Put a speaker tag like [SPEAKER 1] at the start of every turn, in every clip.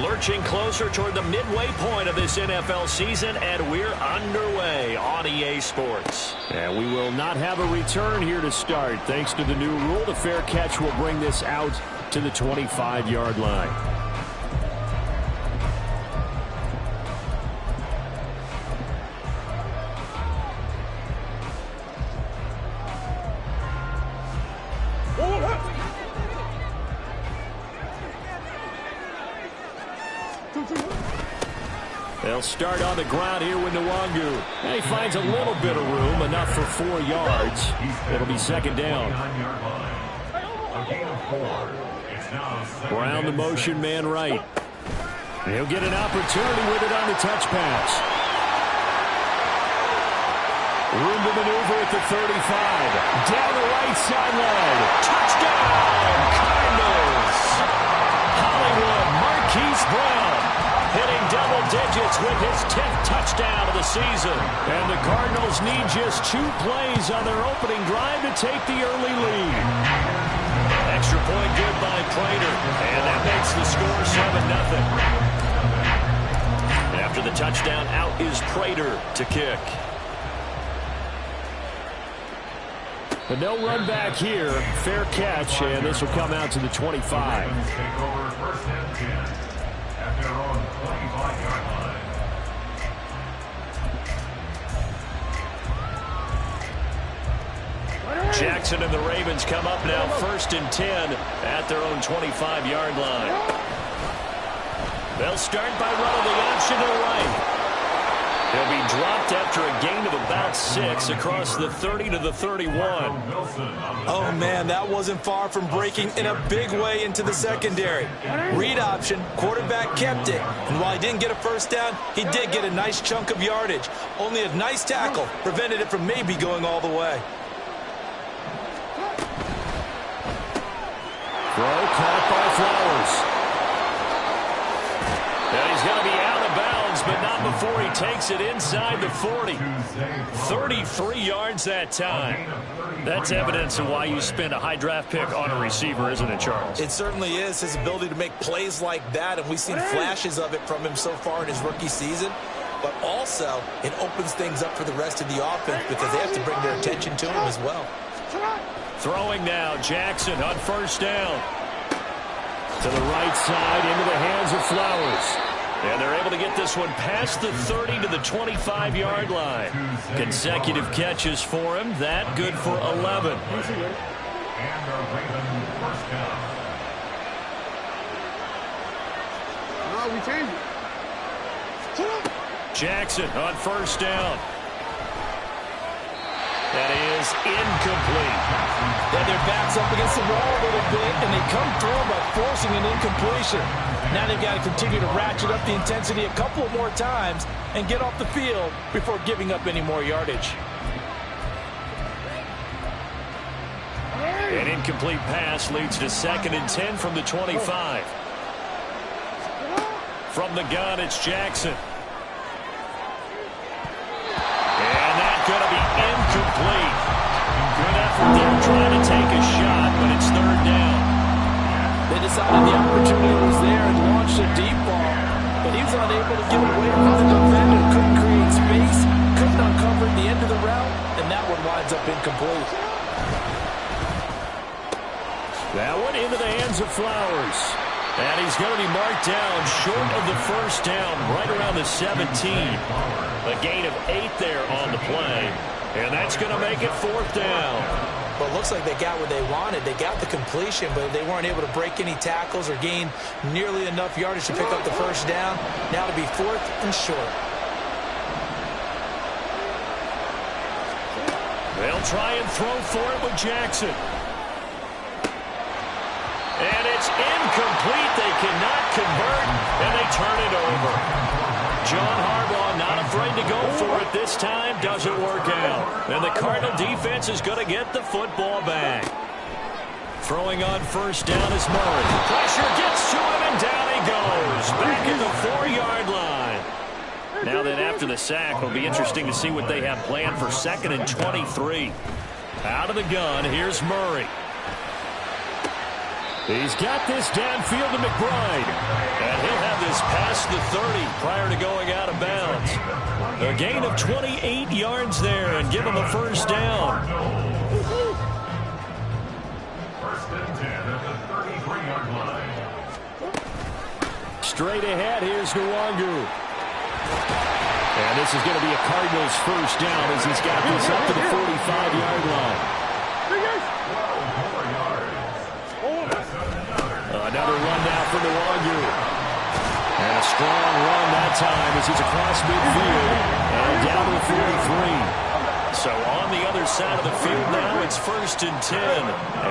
[SPEAKER 1] Lurching closer toward the midway point of this NFL season, and we're underway on EA Sports.
[SPEAKER 2] And we will not have a return here to start. Thanks to the new rule, the fair catch will bring this out to the 25-yard line. They'll start on the ground here with Nwangu. And he finds a little bit of room, enough for 4 yards. It'll be second down. Brown the motion man right. He'll get an opportunity with it on the touch pass. Room to maneuver at the 35. Down the right sideline. Touchdown, Cardinals. Hollywood Marquise Brown hitting double digits with his 10th touchdown of the season. And the Cardinals need just 2 plays on their opening drive to take the early lead.
[SPEAKER 1] Extra point good by Prater. And that makes the score 7-0. After the touchdown, out is Prater to kick.
[SPEAKER 2] But no run back here. Fair catch, and this will come out to the 25.
[SPEAKER 1] Jackson and the Ravens come up now 1st and 10 at their own 25-yard line. They'll start by running the option to the right. He'll be dropped after a gain of about 6 across the 30 to the 31.
[SPEAKER 3] Oh, man, that wasn't far from breaking in a big way into the secondary. Read option, quarterback kept it. And while he didn't get a first down, he did get a nice chunk of yardage. Only a nice tackle prevented it from maybe going all the way.
[SPEAKER 2] Throw caught by Flowers.
[SPEAKER 1] And he's going to be out of bounds, but not before he takes it inside the 40. 33 yards that time. That's evidence of why you spend a high draft pick on a receiver, isn't it, Charles?
[SPEAKER 3] It certainly is. His ability to make plays like that, and we've seen flashes of it from him so far in his rookie season. But also, it opens things up for the rest of the offense because they have to bring their attention to him as well.
[SPEAKER 1] Throwing now, Jackson on 1st down.
[SPEAKER 2] To the right side, into the hands of Flowers.
[SPEAKER 1] And they're able to get this one past the 30 to the 25-yard line. Consecutive catches for him. That good for 11. Jackson on 1st down. That is incomplete.
[SPEAKER 3] Yeah, their back's up against the wall a little bit, and they come through by forcing an incompletion. Now they've got to continue to ratchet up the intensity a couple more times and get off the field before giving up any more yardage.
[SPEAKER 1] An incomplete pass leads to 2nd and 10 from the 25. From the gun, it's Jackson. And that's going to be incomplete. Good effort there trying to take a shot, but it's 3rd down.
[SPEAKER 3] They decided the opportunity was there and launched a deep ball, but he was unable to get away from the defender. Couldn't create space, couldn't uncover the end of the route, and that one winds up incomplete.
[SPEAKER 1] That one into the hands of Flowers. And he's going to be marked down short of the 1st down, right around the 17. A gain of 8 there on the play. And that's going to make it 4th down.
[SPEAKER 3] Well, it looks like they got what they wanted. They got the completion, but they weren't able to break any tackles or gain nearly enough yardage to pick up the 1st down. Now to be 4th and short.
[SPEAKER 1] They'll try and throw for it with Jackson. And it's incomplete. They cannot convert, and they turn it over. John Harbaugh not afraid to go for it this time. Doesn't work out. And the Cardinal defense is going to get the football back. Throwing on 1st down is Murray. Pressure gets to him, and down he goes. Back at the 4-yard line. Now then, after the sack, it'll be interesting to see what they have planned for 2nd and 23. Out of the gun, here's Murray.
[SPEAKER 2] He's got this downfield to McBride.
[SPEAKER 1] And he'll have this past the 30 prior to going out of bounds. A gain of 28 yards there and give him a first down.
[SPEAKER 4] First and 10 at the 33-yard line.
[SPEAKER 2] Straight ahead, here's Nwangu. And this is going to be a Cardinals first down as he's got this up to the 45-yard line. Another run now for Nwangu. And a strong run that time as he's across midfield and down to the 43.
[SPEAKER 1] So on the other side of the field now, it's first and 10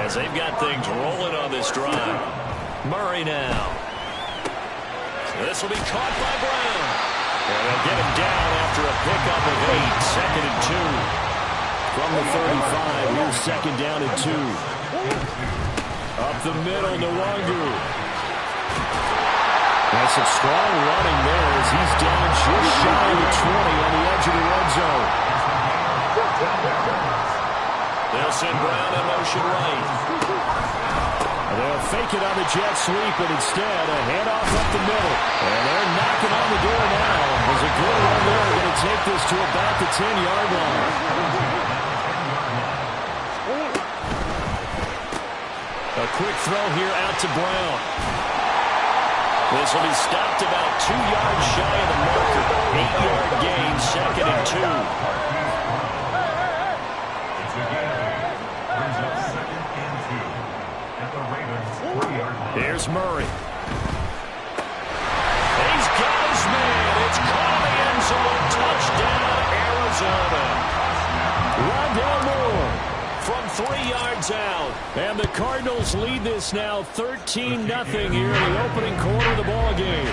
[SPEAKER 1] as they've got things rolling on this drive. Murray now. This will be caught by Brown. And they'll get him down after a pickup of 8. Second and 2.
[SPEAKER 2] From the 35, here's second down and 2. Up the middle, Nwangu. And some strong running there as he's down just shy of the 20 on the edge of the red zone.
[SPEAKER 1] They'll send Brown in motion right.
[SPEAKER 2] They'll fake it on the jet sweep, but instead a handoff up the middle. And they're knocking on the door now. There's a good run there. Going to take this to about the 10-yard line.
[SPEAKER 1] A quick throw here out to Brown. This will be stopped about 2 yards shy of the marker. 8-yard gain, second and 2.
[SPEAKER 2] Here's Murray.
[SPEAKER 1] He's got his man. It's caught in the end zone. Touchdown, Arizona. Rondale Moore from 3 yards out.
[SPEAKER 2] And the Cardinals lead this now 13-0 here in the opening quarter of the ball game.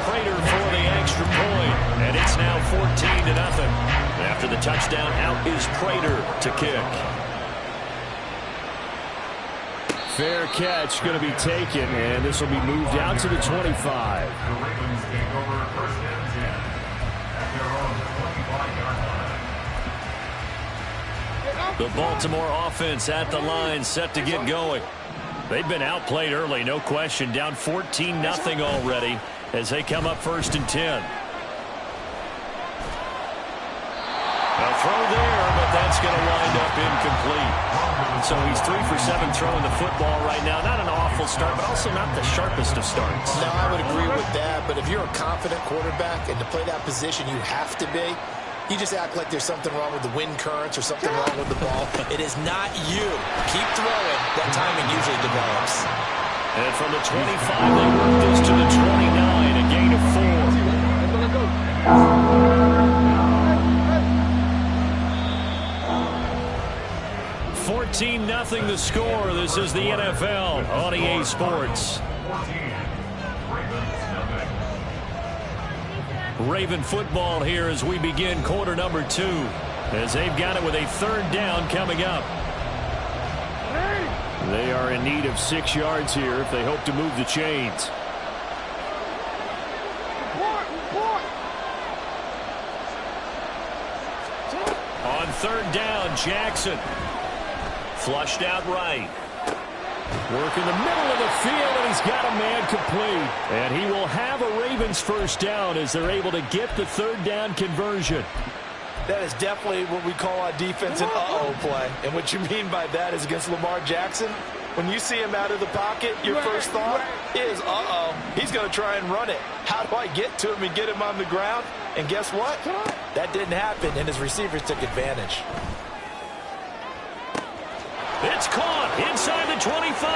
[SPEAKER 1] Prater for the extra point, and it's now 14-0. After the touchdown, out is Prater to kick.
[SPEAKER 2] Fair catch going to be taken, and this will be moved out to the 25.
[SPEAKER 4] The Ravens take over first and 10 at their own 25-yard line.
[SPEAKER 1] The Baltimore offense at the line, set to get going. They've been outplayed early, no question. Down 14-0 already as they come up first and 10. A throw there, but that's going to wind up incomplete. So he's 3 for 7 throwing the football right now. Not an awful start, but also not the sharpest of starts.
[SPEAKER 5] No, I would agree with that. But if you're a confident quarterback and to play that position you have to be, you just act like there's something wrong with the wind currents or something wrong with the ball. It is not you. Keep throwing. That timing usually develops.
[SPEAKER 1] And from the 25, they work this to the 29, a gain of 4. 14-0 the score. This is the NFL on EA Sports. Raven football here as we begin quarter number 2. As they've got it with a third down coming up.
[SPEAKER 2] They are in need of 6 yards here if they hope to move the chains.
[SPEAKER 1] On third down, Jackson. Flushed out right.
[SPEAKER 2] Work in the middle of the field, and he's got a man complete. And he will have a Ravens first down as they're able to get the third down conversion.
[SPEAKER 3] That is definitely what we call our defense an uh-oh play. And what you mean by that is against Lamar Jackson, when you see him out of the pocket, your first thought is, uh-oh, he's going to try and run it. How do I get to him and get him on the ground? And guess what? That didn't happen, and his receivers took advantage.
[SPEAKER 1] It's caught inside the 25.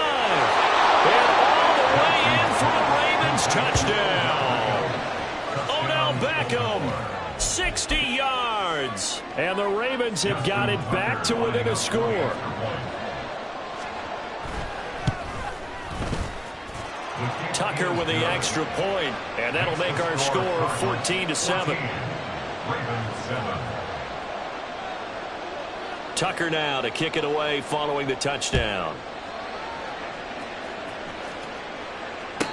[SPEAKER 1] And all the way in for the Ravens touchdown. Odell Beckham, 60 yards.
[SPEAKER 2] And the Ravens have got it back to within a score.
[SPEAKER 1] Tucker with the extra point, and that'll make our score 14-7. Tucker now to kick it away following the touchdown.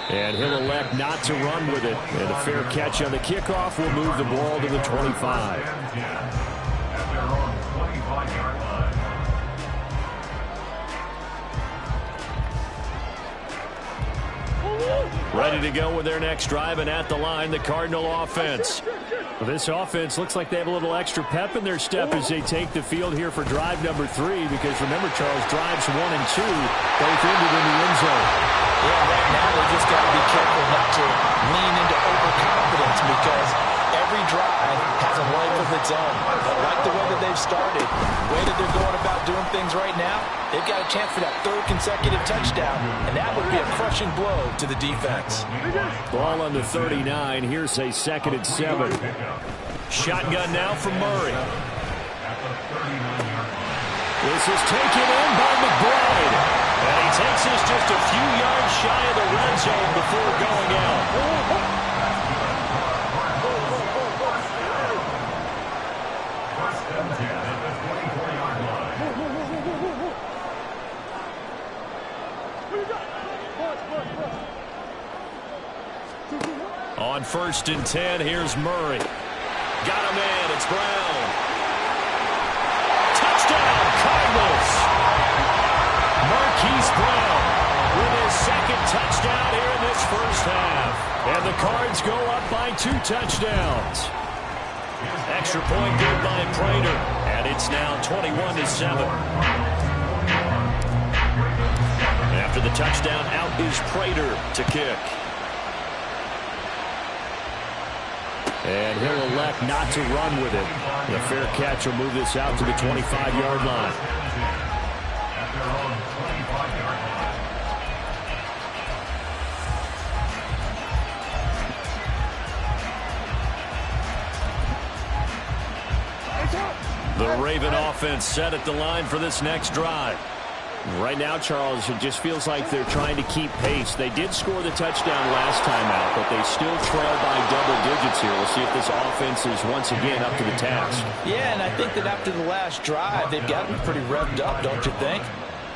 [SPEAKER 2] And he'll elect not to run with it. And a fair catch on the kickoff will move the ball to the 25.
[SPEAKER 1] Ready to go with their next drive, and at the line, the Cardinal offense.
[SPEAKER 2] Well, this offense looks like they have a little extra pep in their step as they take the field here for drive number 3, because remember, Charles, drives 1 and 2 both ended in the end zone.
[SPEAKER 5] Yeah, right now they just got to be careful not to lean into overconfidence, because every drive has a life of its own. But like the way that they've started, the way that they're going about doing things right now, they've got a chance for that 3rd consecutive touchdown, and that would be a crushing blow to the defense.
[SPEAKER 2] Ball on the 39. Here's a 2nd and 7.
[SPEAKER 1] Shotgun now from Murray.
[SPEAKER 2] This is taken in by McBride.
[SPEAKER 1] And he takes us just a few yards shy of the red zone before going out. On 1st and 10, here's Murray. Got a man, it's Brown. Touchdown, Cardinals. Marquise Brown with his 2nd touchdown here in this first half. And the Cards go up by 2 touchdowns. Extra point good by Prater. And it's now 21-7. After the touchdown, out is Prater to kick.
[SPEAKER 2] And he'll elect not to run with it. The fair catch will move this out to the 25-yard line.
[SPEAKER 4] At their own 25-yard line.
[SPEAKER 1] The Raven offense set at the line for this next drive.
[SPEAKER 2] Right now, Charles, it just feels like they're trying to keep pace. They did score the touchdown last time out, but they still trail by double digits here. We'll see if this offense is once again up to the task.
[SPEAKER 5] Yeah, and I think that after the last drive, they've gotten pretty revved up, don't you think?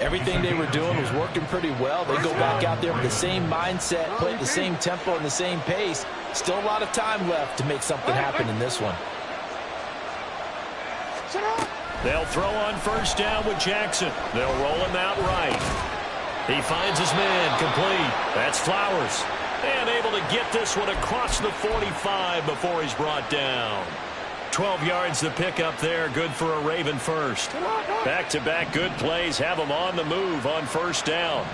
[SPEAKER 5] Everything they were doing was working pretty well. They go back out there with the same mindset, play at the same tempo and the same pace. Still a lot of time left to make something happen in this one.
[SPEAKER 1] They'll throw on 1st down with Jackson. They'll roll him out right. He finds his man complete. That's Flowers. And able to get this one across the 45 before he's brought down. 12 yards the pick up there. Good for a Raven first. Back-to-back good plays have them on the move on 1st down.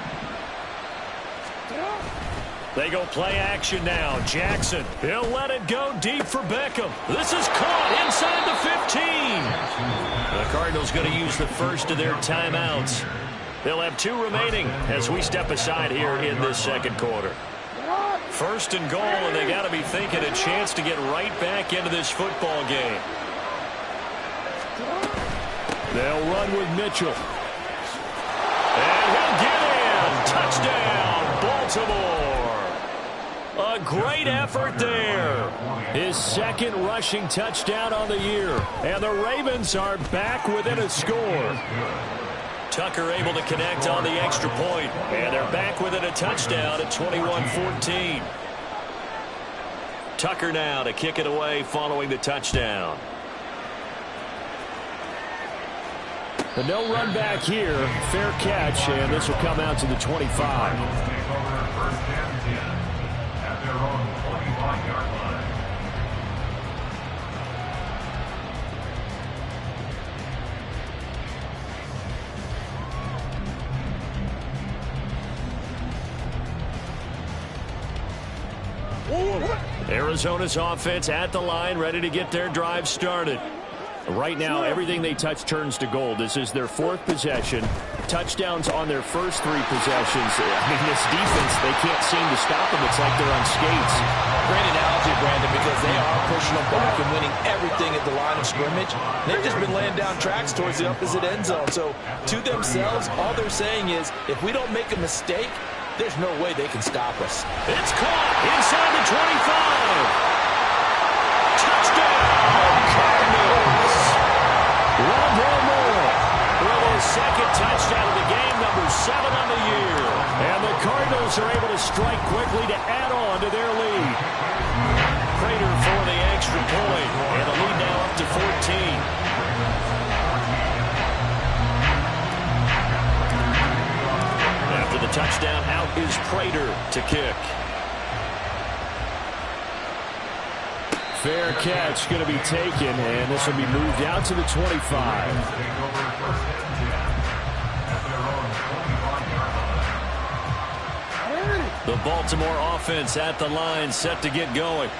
[SPEAKER 1] They go play action now. Jackson, he'll let it go deep for Beckham. This is caught inside the 15. The Cardinals going to use the first of their timeouts. They'll have 2 remaining as we step aside here in this 2nd quarter. 1st and goal, and they got to be thinking a chance to get right back into this football game.
[SPEAKER 2] They'll run with Mitchell.
[SPEAKER 1] And he'll get in. Touchdown, Baltimore. A great effort there.
[SPEAKER 2] His 2nd rushing touchdown on the year. And the Ravens are back within a score.
[SPEAKER 1] Tucker able to connect on the extra point. And they're back within a touchdown at 21-14. Tucker now to kick it away following the touchdown.
[SPEAKER 2] But no run back here. Fair catch, and this will come out to the 25.
[SPEAKER 4] Take over 1st and 10 at their own 25-yard line.
[SPEAKER 1] Arizona's offense at the line, ready to get their drive started.
[SPEAKER 2] Right now, everything they touch turns to gold. This is their 4th possession. Touchdowns on their first 3 possessions. I mean, this defense, they can't seem to stop them. It's like they're on skates.
[SPEAKER 5] Great analogy, Brandon, because they are pushing them back and winning everything at the line of scrimmage. They've just been laying down tracks towards the opposite end zone. So, to themselves, all they're saying is, if we don't make a mistake, there's no way they can stop us.
[SPEAKER 1] It's caught inside the 25. Touchdown, Cardinals.
[SPEAKER 2] Rondale Moore
[SPEAKER 1] with his 2nd touchdown of the game, number 7 on the year.
[SPEAKER 2] And the Cardinals are able to strike quickly to add on to their lead.
[SPEAKER 1] Prater for the extra point, and the lead now up to 14. After the touchdown, out is Prater to kick.
[SPEAKER 2] Fair catch going to be taken, and this will be moved out to the 25.
[SPEAKER 1] The Baltimore offense at the line, set to get going.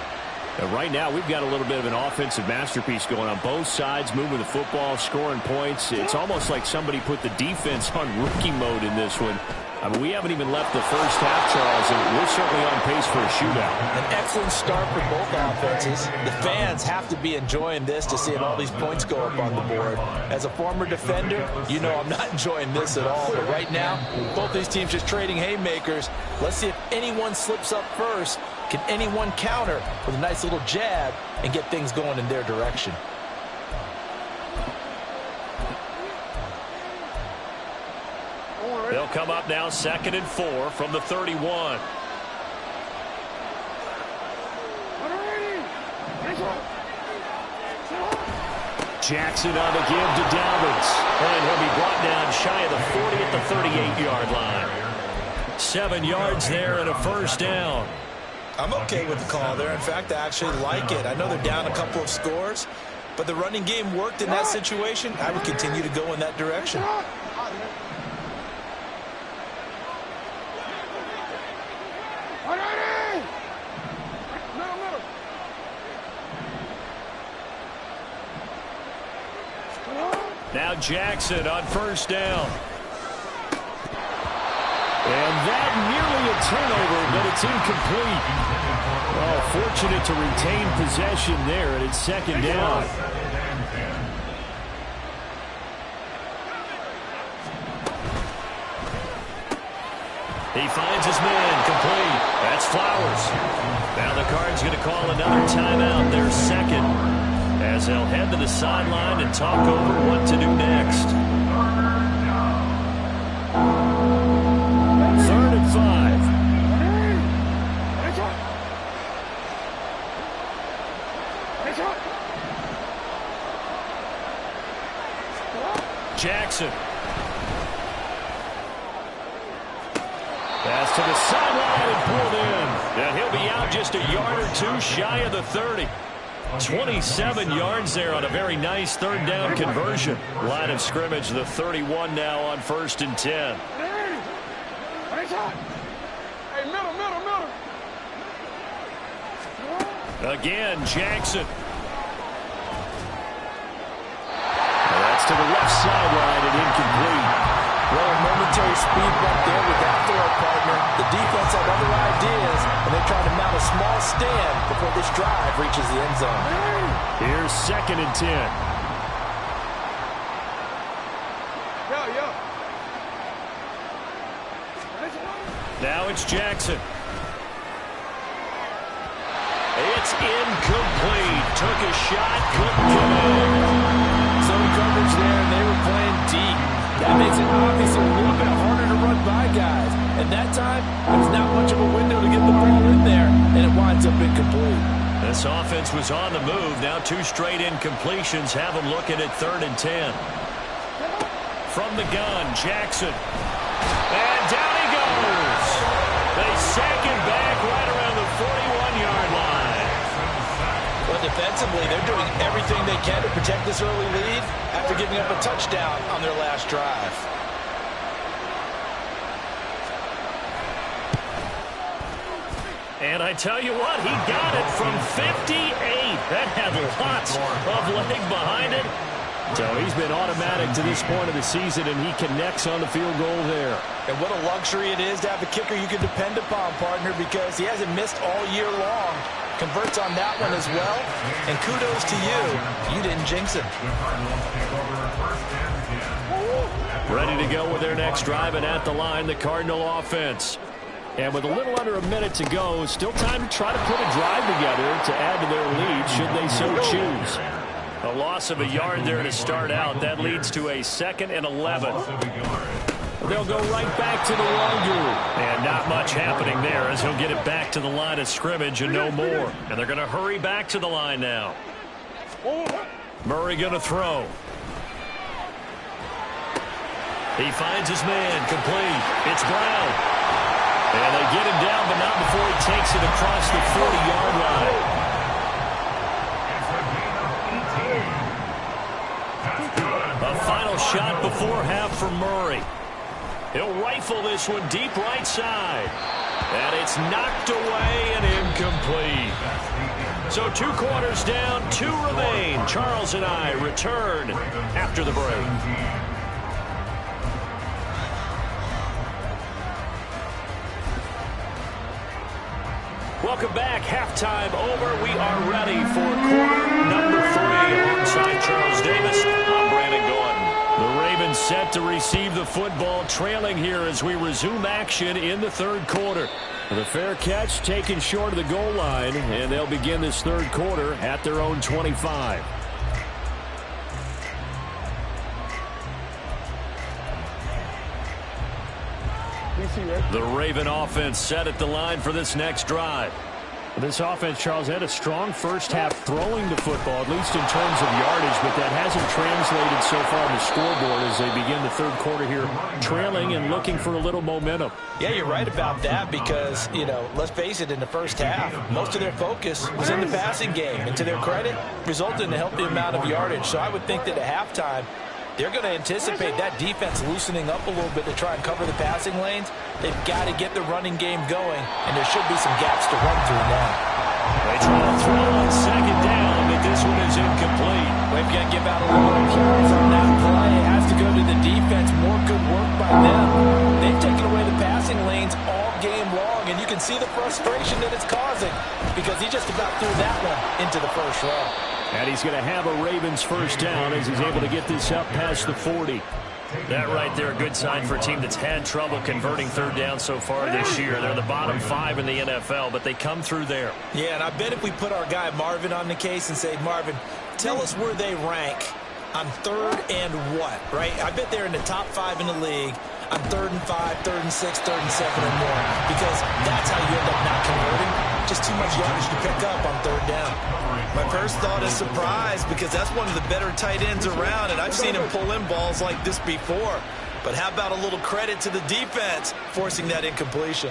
[SPEAKER 1] And right now, we've got a little bit of an offensive masterpiece going on both sides, moving the football, scoring points. It's almost like somebody put the defense on rookie mode in this one. I mean, we haven't even left the first half, Charles, and we're certainly on pace for a shootout.
[SPEAKER 3] An excellent start for both offenses. The fans have to be enjoying this to see all these points go up on the board. As a former defender, you know I'm not enjoying this at all. But right now, both these teams just trading haymakers. Let's see if anyone slips up first. Can anyone counter with a nice little jab and get things going in their direction?
[SPEAKER 1] They'll come up now 2nd and 4 from the 31. Jackson on the give to Dalvin. And he'll be brought down shy of the 40 at the 38-yard line. 7 yards there and a first down.
[SPEAKER 3] I'm okay with the call there. In fact, I actually like it. I know they're down a couple of scores, but the running game worked in that situation. I would continue to go in that direction.
[SPEAKER 1] Now Jackson on first down. And that nearly a turnover, but it's incomplete. Well, fortunate to retain possession there, and it's 2nd down. He finds his man, complete. That's Flowers. Now the Cards going to call another timeout, their 2nd. As they'll head to the sideline and talk over what to do next. 3rd and 5. Jackson. Pass to the sideline and pulled in. And he'll be out just a yard or two shy of the 30. 27 yards there on a very nice 3rd down conversion. Line of scrimmage, the 31 now on 1st and 10. Again, Jackson. That's to the left sideline and incomplete.
[SPEAKER 3] Well, a momentary speed bump there with that throw, partner. The defense had other ideas, and they're trying to mount a small stand before this drive reaches the end zone.
[SPEAKER 1] Here's 2nd and 10. Now it's Jackson. It's incomplete. Took a shot, couldn't get in.
[SPEAKER 3] Zone coverage there, and they were playing deep. That makes it obviously a little bit harder to run by guys. And that time, there's not much of a window to get the ball in there, and it winds up incomplete.
[SPEAKER 1] This offense was on the move. Now 2 straight incompletions have them looking at 3rd and 10. From the gun, Jackson. And down he goes. They sack him back right around the 41-yard line.
[SPEAKER 3] Well, defensively, they're doing everything they can to protect this early lead after giving up a touchdown on their last drive.
[SPEAKER 1] And I tell you what, he got it from 58. That had lots of leg behind it. So he's been automatic to this point of the season, and he connects on the field goal there.
[SPEAKER 3] And what a luxury it is to have a kicker you can depend upon, partner, because he hasn't missed all year long. Converts on that one as well. And kudos to you. You didn't jinx him.
[SPEAKER 1] Ready to go with their next drive, and at the line, the Cardinal offense. And with a little under a minute to go, still time to try to put a drive together to add to their lead, should they so choose. A loss of a yard there to start out. That leads to a 2nd and 11. They'll go right back to the longer. And not much happening there as he'll get it back to the line of scrimmage and no more. And they're going to hurry back to the line now. Murray going to throw. He finds his man, complete. It's Brown. And they get him down, but not before he takes it across the 40-yard line. shot before half for Murray. He'll rifle this one deep right side. And it's knocked away and incomplete. So 2 quarters down, 2 remain. Charles and I return after the break. Welcome back. Halftime over. We are ready for quarter number 3. Alongside Charles Davis, I'm Brandon Gordon. The Ravens set to receive the football, trailing here as we resume action in the 3rd quarter. The fair catch taken short of the goal line, and they'll begin this 3rd quarter at their own 25. The Raven offense set at the line for this next drive.
[SPEAKER 2] This offense, Charles, had a strong first half throwing the football, at least in terms of yardage, but that hasn't translated so far on the scoreboard as they begin the 3rd quarter here, trailing and looking for a little momentum.
[SPEAKER 3] Yeah, you're right about that because, let's face it, in the first half, most of their focus was in the passing game. And to their credit, resulted in a healthy amount of yardage. So I would think that at halftime, they're going to anticipate that defense loosening up a little bit to try and cover the passing lanes. They've got to get the running game going, and there should be some gaps to run through now.
[SPEAKER 1] They try to throw on 2nd down, but this one is incomplete.
[SPEAKER 3] They've got to give out a lot of yards on that play. It has to go to the defense. More good work by them. They've taken away the passing lanes all game long, and you can see the frustration that it's causing because he just about threw that one into the first row.
[SPEAKER 2] And he's going to have a Ravens first down as he's able to get this up past the 40.
[SPEAKER 1] That right there, a good sign for a team that's had trouble converting 3rd down so far this year. They're the bottom 5 in the NFL, but they come through there.
[SPEAKER 3] Yeah, and I bet if we put our guy Marvin on the case and say, Marvin, tell us where they rank on 3rd and what, right? I bet they're in the top 5 in the league on 3rd and 5, 3rd and 6, 3rd and 7 or more, because that's how you end up not converting. Just too much yardage to pick up on 3rd down. My first thought is surprise because that's one of the better tight ends around, and I've seen him pull in balls like this before. But how about a little credit to the defense forcing that incompletion?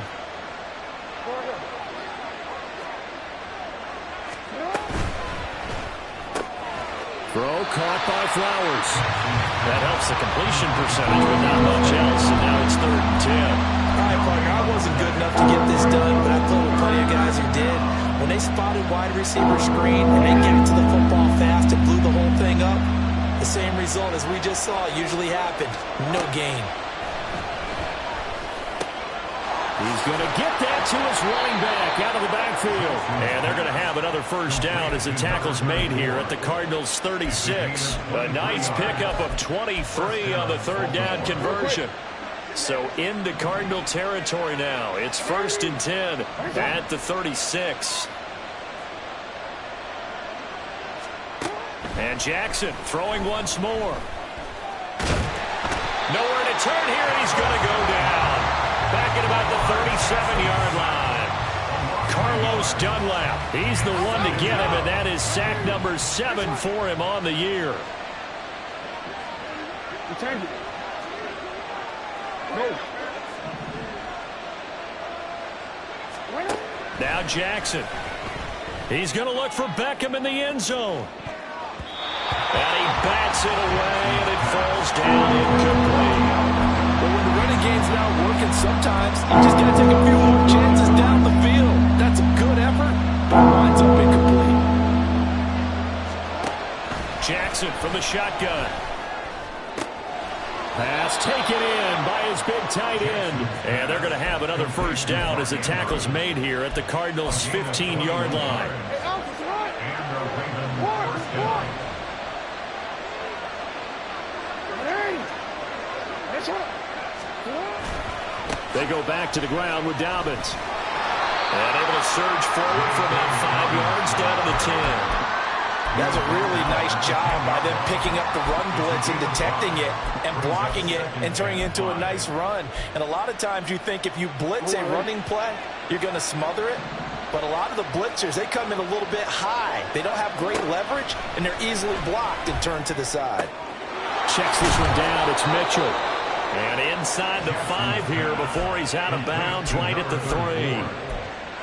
[SPEAKER 2] Throw caught by Flowers.
[SPEAKER 1] That helps the completion percentage, but not much else, and now it's 3rd and 10.
[SPEAKER 3] All right, partner, I wasn't good enough to get this done, but I played with plenty of guys who did. When they spotted wide receiver screen and they got to the football fast and blew the whole thing up, the same result as we just saw usually happened. No gain.
[SPEAKER 2] He's going to get that to his running back out of the backfield.
[SPEAKER 1] And they're going to have another first down as the tackle's made here at the Cardinals' 36. A nice pickup of 23 on the 3rd down conversion. So into Cardinal territory now. It's 1st and 10 at the 36. And Jackson throwing once more. Nowhere to turn here, and he's going to go down. Back at about the 37-yard line. Carlos Dunlap. He's the one to get him, and that is sack number 7 for him on the year. Now Jackson. He's going to look for Beckham in the end zone. And he bats it away, and it falls down incomplete.
[SPEAKER 3] But when the running game's not working, sometimes you just got to take a few more chances down the field. That's a good effort, but it winds up incomplete.
[SPEAKER 1] Jackson from the shotgun.
[SPEAKER 2] Pass taken in by his big tight end.
[SPEAKER 1] And they're going to have another first down as the tackle's made here at the Cardinals' 15-yard line.
[SPEAKER 2] They go back to the ground with Dobbins.
[SPEAKER 1] And able to surge forward for about 5 yards down to the 10.
[SPEAKER 3] That's a really nice job by them picking up the run blitz and detecting it and blocking it and turning it into a nice run. And a lot of times you think if you blitz a running play, you're going to smother it. But a lot of the blitzers, they come in a little bit high. They don't have great leverage, and they're easily blocked and turned to the side.
[SPEAKER 2] Checks this one down. It's Mitchell.
[SPEAKER 1] And inside the 5 here before he's out of bounds right at the 3.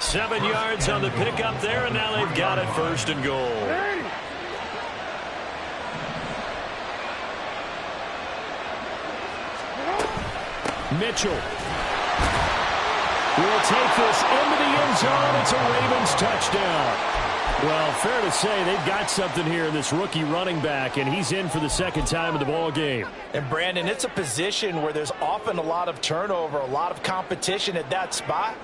[SPEAKER 1] 7 yards on the pickup there, and now they've got it 1st and goal. Mitchell will take this into the end zone. It's a Ravens touchdown. Well, fair to say they've got something here in this rookie running back, and he's in for the second time in the ball game.
[SPEAKER 3] And, Brandon, it's a position where there's often a lot of turnover, a lot of competition at that spot.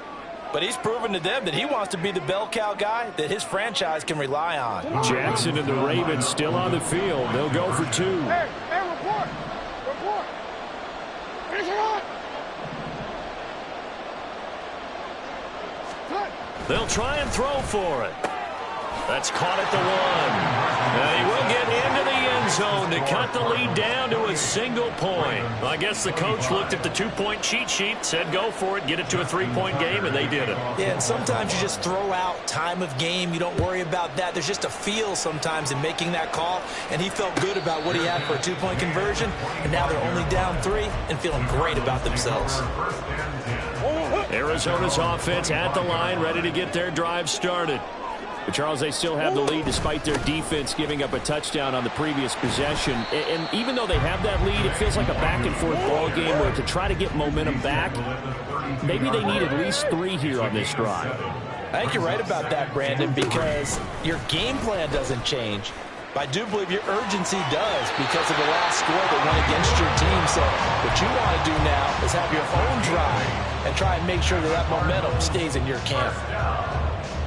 [SPEAKER 3] But he's proven to them that he wants to be the bell cow guy that his franchise can rely on.
[SPEAKER 1] Jackson and the Ravens still on the field. They'll go for two.
[SPEAKER 6] Hey, report. Finish it on.
[SPEAKER 1] They'll try and throw for it. That's caught at the one. And he will get into the end zone to cut the lead down to a single point. I guess the coach looked at the two-point cheat sheet, said go for it, get it to a three-point game, and they did it.
[SPEAKER 3] Yeah, and sometimes you just throw out time of game. You don't worry about that. There's just a feel sometimes in making that call, and he felt good about what he had for a two-point conversion, and now they're only down 3 and feeling great about themselves.
[SPEAKER 1] Arizona's offense at the line, ready to get their drive started. But, Charles, they still have the lead despite their defense giving up a touchdown on the previous possession. And even though they have that lead, it feels like a back-and-forth ball game where to try to get momentum back, maybe they need at least 3 here on this drive.
[SPEAKER 3] I think you're right about that, Brandon, because your game plan doesn't change. But I do believe your urgency does because of the last score that went against your team. So what you want to do now is have your own drive and try and make sure that that momentum stays in your camp.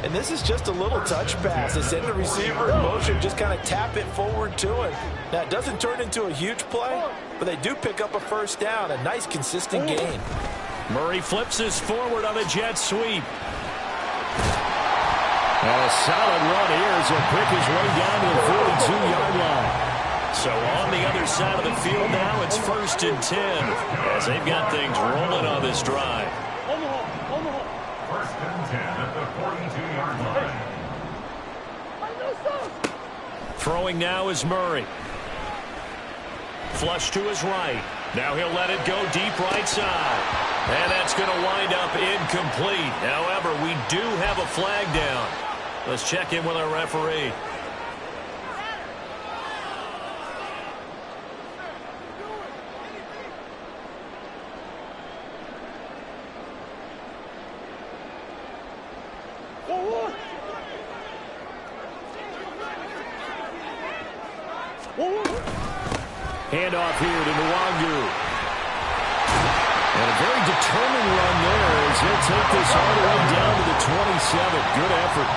[SPEAKER 3] And this is just a little touch pass. They send the receiver in motion, just kind of tap it forward to him. Now, it doesn't turn into a huge play, but they do pick up a first down, a nice, consistent gain.
[SPEAKER 1] Murray flips this forward on a jet sweep. And a solid run here as he'll pick his way down to the 42-yard line. So on the other side of the field now, it's 1st and 10 as they've got things rolling on this drive.
[SPEAKER 4] First and 10 at the 42-yard line.
[SPEAKER 1] Throwing now is Murray. Flush to his right. Now he'll let it go deep right side. And that's going to wind up incomplete. However, we do have a flag down. Let's check in with our referee. Handoff here to Nwangu. And a very determined run there as he'll take this all the way down to the 27. Good effort.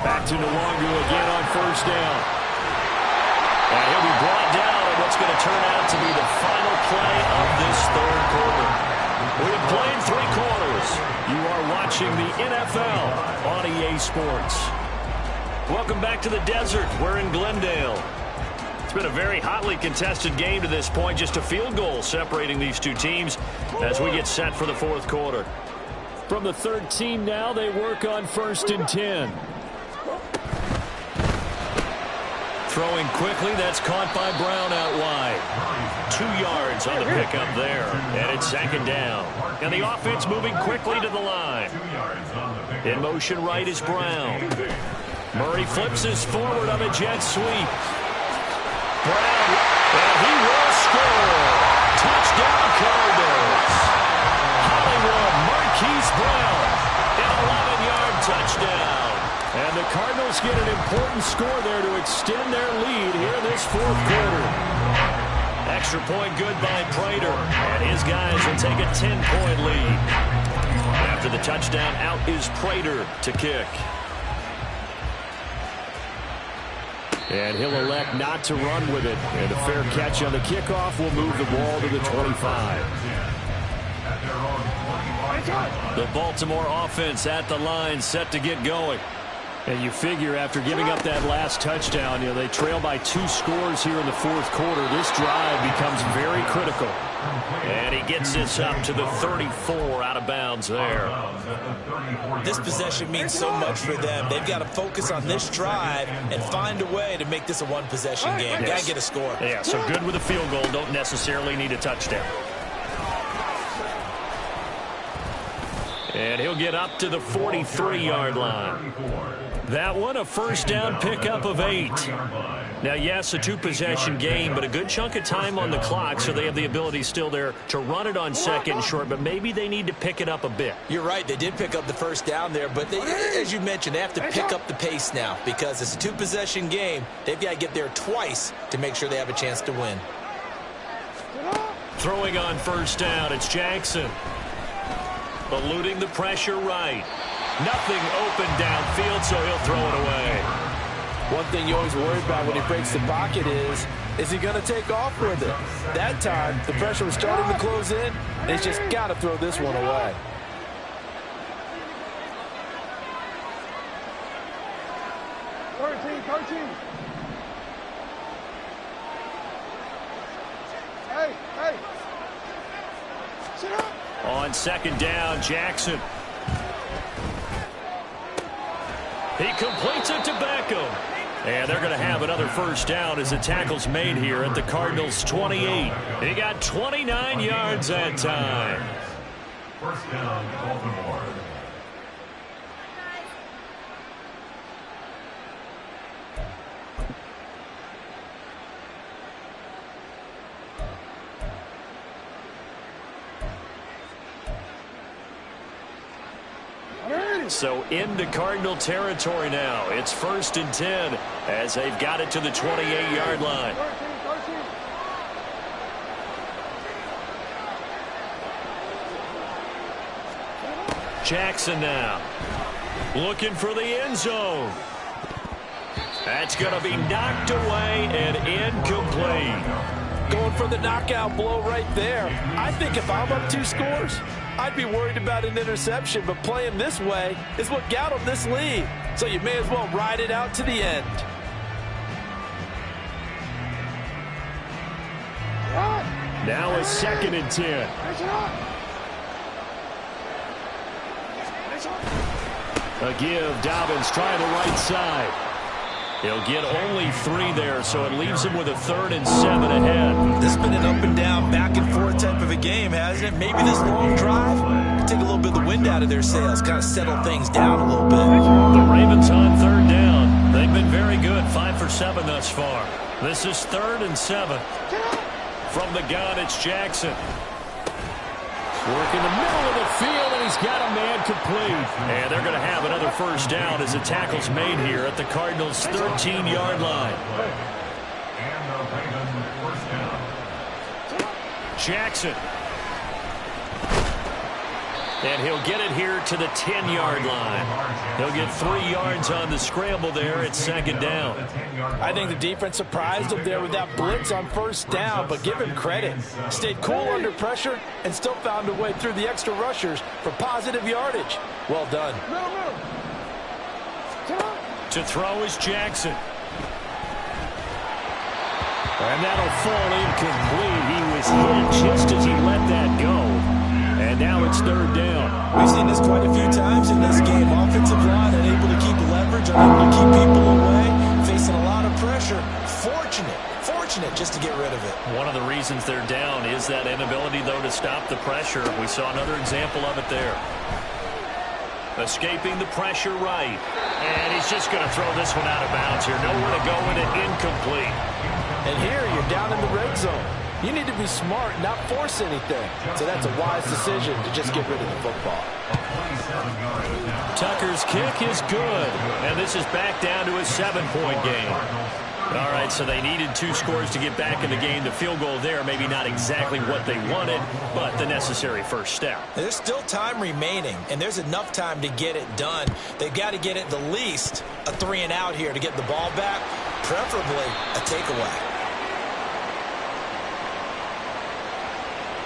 [SPEAKER 1] Back to Nwangu again on first down. And he'll be brought down on what's going to turn out to be the final play of this third quarter. We've played 3 quarters. You are watching the NFL on EA Sports. Welcome back to the desert. We're in Glendale. It's been a very hotly contested game to this point. Just a field goal separating these two teams as we get set for the fourth quarter. From the third team now, they work on 1st and 10. Throwing quickly, that's caught by Brown out wide. 2 yards on the pickup there, and it's 2nd down. And the offense moving quickly to the line. In motion right is Brown. Murray flips this forward on a jet sweep. Brown, and he will score. Touchdown Cardinals. Hollywood, Marquise Brown, an 11-yard touchdown. And the Cardinals get an important score there to extend their lead here in this fourth quarter. Extra point good by Prater, and his guys will take a 10-point lead. After the touchdown, out is Prater to kick. And he'll elect not to run with it. And a fair catch on the kickoff will move the ball to the 25. The Baltimore offense at the line, set to get going. And you figure after giving up that last touchdown, they trail by 2 scores here in the fourth quarter. This drive becomes very critical. And he gets this up to the 34 out of bounds there.
[SPEAKER 3] This possession means so much for them. They've got to focus on this drive and find a way to make this a one-possession game.
[SPEAKER 1] Yes.
[SPEAKER 3] Got to get a score.
[SPEAKER 1] Yeah, so good with a field goal. Don't necessarily need a touchdown. And he'll get up to the 43-yard line. That one, a first down pickup of 8. Now, yes, a two-possession game, but a good chunk of time on the clock, so they have the ability still there to run it on second and short, but maybe they need to pick it up a bit.
[SPEAKER 3] You're right. They did pick up the first down there, but they, as you mentioned, they have to pick up the pace now because it's a two-possession game. They've got to get there twice to make sure they have a chance to win.
[SPEAKER 1] Throwing on first down, it's Jackson. Eluding the pressure right. Nothing open downfield, so he'll throw it away.
[SPEAKER 3] One thing you always worry about when he breaks the pocket is he going to take off with it? That time, the pressure was starting to close in, and he's just got to throw this one away.
[SPEAKER 6] Hey. Sit up.
[SPEAKER 1] On second down, Jackson. He completes it to Beckham. And they're going to have another first down as the tackle's made here at the Cardinals' 28. He got 29 yards that time.
[SPEAKER 4] First down, Baltimore.
[SPEAKER 1] So into Cardinal territory now. It's 1st and 10 as they've got it to the 28-yard line. Jackson now looking for the end zone. That's going to be knocked away and incomplete.
[SPEAKER 3] Going for the knockout blow right there. I think if I'm up 2 scores, I'd be worried about an interception, but playing this way is what got him this lead. So you may as well ride it out to the end.
[SPEAKER 1] Now a 2nd and 10. A give, Dobbins trying the right side. He'll get only 3 there, so it leaves him with a 3rd and 7 ahead.
[SPEAKER 3] This has been an up and down, back and forth type of a game, hasn't it? Maybe this long drive can take a little bit of the wind out of their sails, kind of settle things down a little bit.
[SPEAKER 1] The Ravens on 3rd down. They've been very good, 5 for 7 thus far. This is 3rd and 7. From the gun, it's Jackson. Work in the middle of the field, and he's got a man complete. And they're going to have another first down as the tackle's made here at the Cardinals' 13-yard line.
[SPEAKER 4] And the Ravens first down.
[SPEAKER 1] Jackson. And he'll get it here to the 10-yard line. He'll get 3 yards on the scramble there at 2nd down.
[SPEAKER 3] I think the defense surprised him there with that blitz on first down, but give him credit. Stayed cool under pressure and still found a way through the extra rushers for positive yardage. Well done.
[SPEAKER 1] To throw is Jackson. And that'll fall incomplete. He was hit just as he let that go. And now it's 3rd down.
[SPEAKER 3] We've seen this quite a few times in this game. Offensive line unable to keep leverage, unable to keep people away, facing a lot of pressure. Fortunate just to get rid of it.
[SPEAKER 1] One of the reasons they're down is that inability, though, to stop the pressure. We saw another example of it there. Escaping the pressure right. And he's just going to throw this one out of bounds here. Nowhere to go with it, incomplete.
[SPEAKER 3] And here you're down in the red zone. You need to be smart, not force anything. So that's a wise decision to just get rid of the football.
[SPEAKER 1] Tucker's kick is good. And this is back down to a 7-point game. All right, so they needed 2 scores to get back in the game. The field goal there, maybe not exactly what they wanted, but the necessary first step.
[SPEAKER 3] There's still time remaining, and there's enough time to get it done. They've got to get at the least a 3 and out here to get the ball back, preferably a takeaway.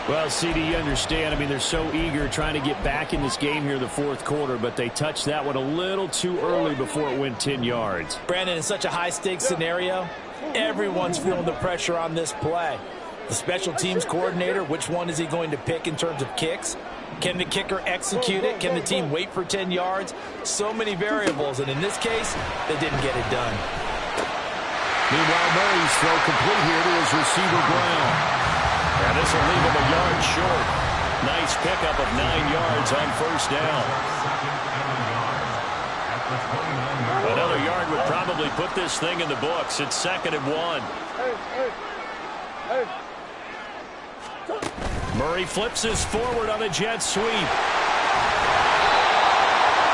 [SPEAKER 2] Well, CD, you understand. I mean, they're so eager trying to get back in this game here in the 4th quarter, but they touched that one a little too early before it went 10 yards.
[SPEAKER 3] Brandon, in such a high-stakes scenario, everyone's feeling the pressure on this play. The special teams coordinator, which one is he going to pick in terms of kicks? Can the kicker execute it? Can the team wait for 10 yards? So many variables, and in this case, they didn't get it done.
[SPEAKER 2] Meanwhile, Murray's throw complete here to his receiver, Brown.
[SPEAKER 1] And this will leave him a yard short. Nice pickup of 9 yards on first down. Another yard would probably put this thing in the books. It's 2nd and 1. Murray flips this forward on a jet sweep.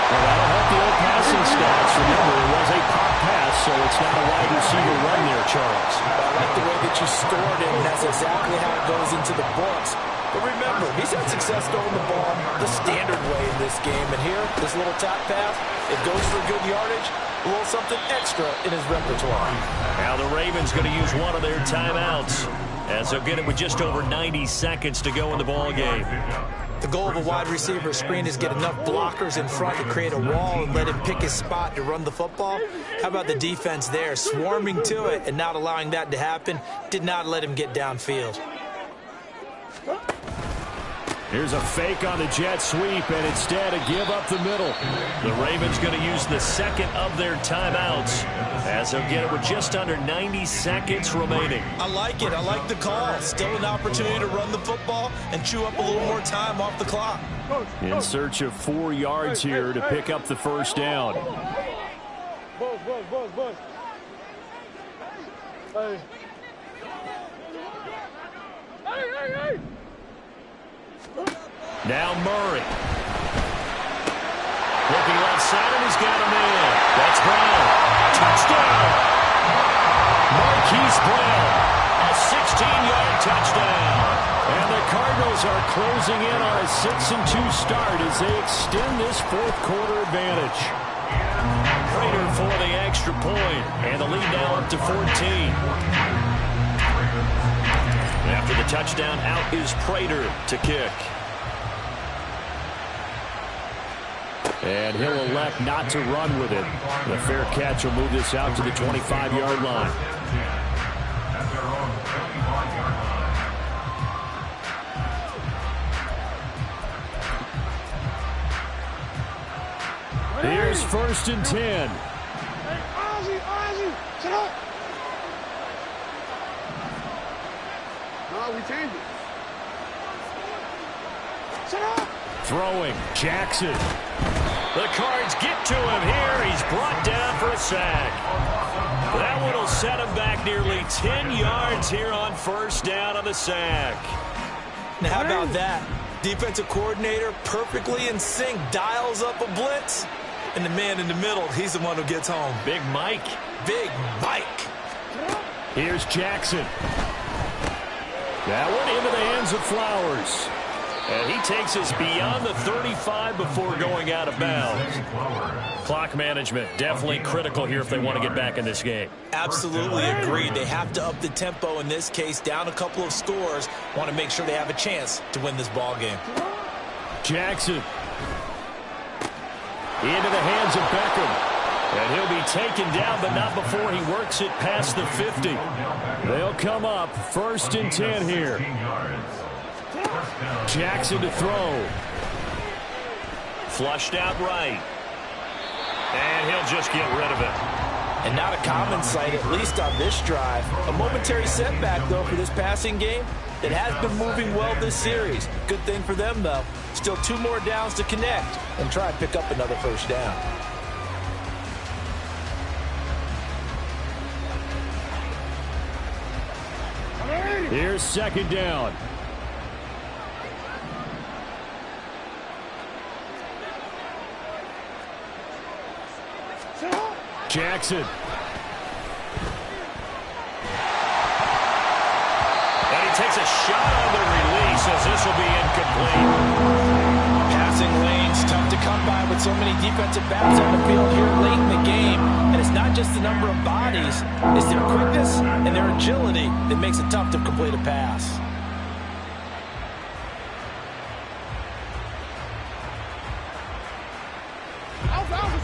[SPEAKER 2] Well, that'll help the old passing stats. Remember, it was a pop pass, so it's not a wide receiver run there, Charles.
[SPEAKER 5] I like the way that you stored it, and that's exactly how it goes into the books. But remember, he's had success throwing the ball the standard way in this game. And here, this little top pass, it goes for good yardage, a little something extra in his repertoire.
[SPEAKER 1] Now the Ravens going to use one of their timeouts, as they'll get it with just over 90 seconds to go in the ball game.
[SPEAKER 5] The goal of a wide receiver screen is get enough blockers in front to create a wall and let him pick his spot to run the football. How about the defense there, swarming to it and not allowing that to happen? Did not let him get downfield.
[SPEAKER 2] Here's a fake on the jet sweep, and instead a give up the middle.
[SPEAKER 1] The Ravens going to use the second of their timeouts, as they'll get it with just under 90 seconds remaining.
[SPEAKER 3] I like it. I like the call. Still an opportunity to run the football and chew up a little more time off the clock.
[SPEAKER 2] In search of 4 yards here to pick up the first down.
[SPEAKER 6] Buzz. Hey.
[SPEAKER 1] Now Murray. Looking left side, and he's got him in. That's Brown. Touchdown! Marquise Brown. A 16-yard touchdown.
[SPEAKER 2] And the Cardinals are closing in on a 6-2 start as they extend this fourth-quarter advantage.
[SPEAKER 1] Prater for the extra point, and the lead now up to 14. After the touchdown, out is Prater to kick.
[SPEAKER 2] And he'll elect not to run with it. The fair catch will move this out to the 25-yard line. Here's 1st and 10.
[SPEAKER 6] Ozzy, sit up. No, we changed it. Sit up.
[SPEAKER 2] Throwing, Jackson.
[SPEAKER 1] The Cards get to him here. He's brought down for a sack. That one will set him back nearly 10 yards here on first down on the sack.
[SPEAKER 3] Now, how about that? Defensive coordinator perfectly in sync, dials up a blitz. And the man in the middle, he's the one who gets home.
[SPEAKER 1] Big Mike.
[SPEAKER 3] Big Mike.
[SPEAKER 2] Here's Jackson. That one into the hands of Flowers.
[SPEAKER 1] And he takes us beyond the 35 before going out of bounds. Clock management, definitely critical here if they want to get back in this game.
[SPEAKER 3] Absolutely agreed. They have to up the tempo in this case, down a couple of scores. Want to make sure they have a chance to win this ball game.
[SPEAKER 2] Jackson. Into the hands of Beckham.
[SPEAKER 1] And he'll be taken down, but not before he works it past the 50.
[SPEAKER 2] They'll come up 1st and 10 here. Jackson to throw.
[SPEAKER 1] Flushed out right. And he'll just get rid of it.
[SPEAKER 5] And not a common sight, at least on this drive. A momentary setback, though, for this passing game that has been moving well this series. Good thing for them, though. Still 2 more downs to connect and try and pick up another first down.
[SPEAKER 2] Here's 2nd down. Jackson.
[SPEAKER 1] And he takes a shot on the release as this will be incomplete.
[SPEAKER 5] Passing lanes, tough to come by with so many defensive backs on the field here late in the game. And it's not just the number of bodies, it's their quickness and their agility that makes it tough to complete a pass.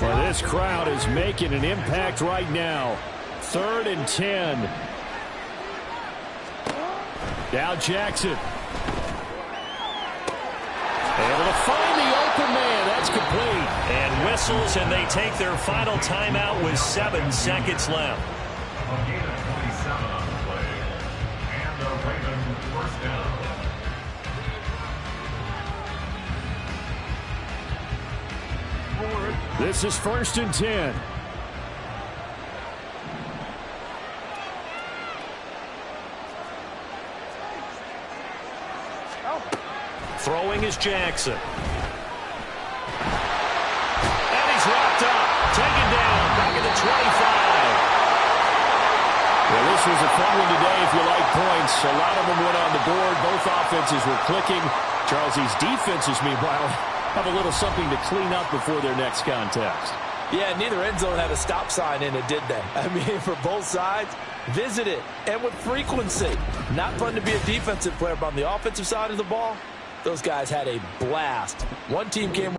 [SPEAKER 2] Well, this crowd is making an impact right now. 3rd and 10. Now Jackson. Able to find the open man. That's complete.
[SPEAKER 1] And whistles, and they take their final timeout with 7 seconds left.
[SPEAKER 4] A gain of 27 on the play. And the Ravens first down.
[SPEAKER 2] This is 1st and 10.
[SPEAKER 1] Throwing is Jackson. And he's wrapped up. Taken down. Back at the 25.
[SPEAKER 2] Well, this was a fun one today if you like points. A lot of them went on the board. Both offenses were clicking. Charles, these defenses, meanwhile, have a little something to clean up before their next contest.
[SPEAKER 3] Yeah, neither end zone had a stop sign in it, did they? I mean, for both sides, visit it, and with frequency. Not fun to be a defensive player, but on the offensive side of the ball, those guys had a blast. One team came